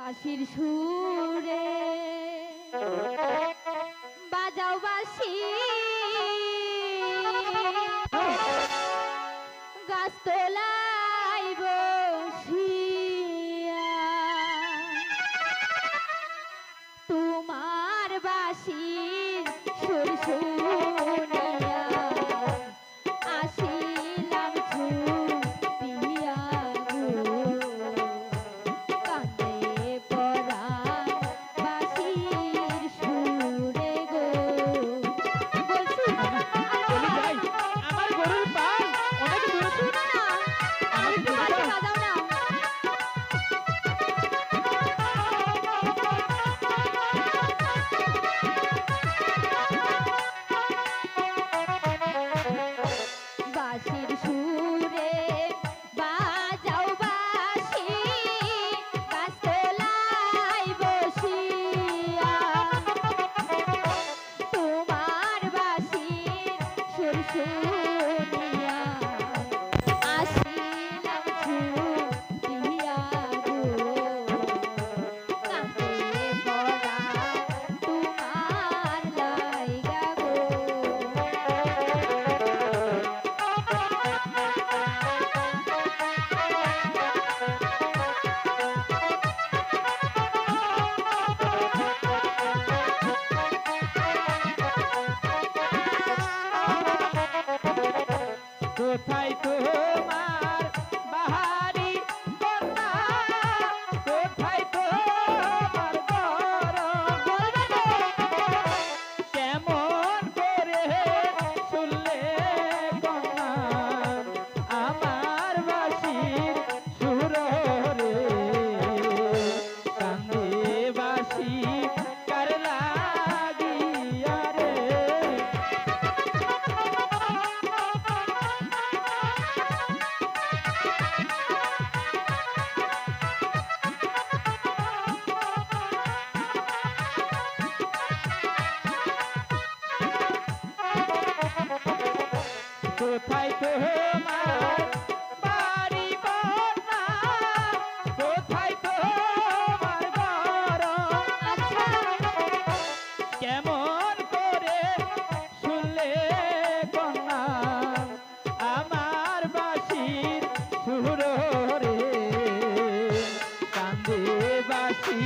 বাঁশির সুরে বাজাও বাঁশি গাছতলায় বসিয়া তোমার বাঁশির সুর শুনিয়া আসিলাম ছুটিয়া গো কান্দে পরাণ বাঁশির সুরে গো বলছি চলে যাই আমার গরুর পাল অনেক দূরে শোনো না আর একটু বাঁশি বাজাও না বাঁশির সুরে বাজাও বাঁশি গাছতলায় বসিয়া তোমার বাঁশির সুর শুনিয়া আসিলাম ছুটিয়া গো কান্দে পরাণ তোমার লাইগা গো কোথায় তোমার বাহারি কন্যা কোথায় তোমার গরম কেমন করে শুনলে কন্যা আমার বাঁশির সুর রে কান্দে বাঁশি কার লাগিয়া রে কোথায় তোমার বাড়ি কন্যা কোথায় তোমার গরম আচ্ছা কেমন করে শুনলে কন্যা আমার বাঁশির সুর রে কান্দে বাঁশি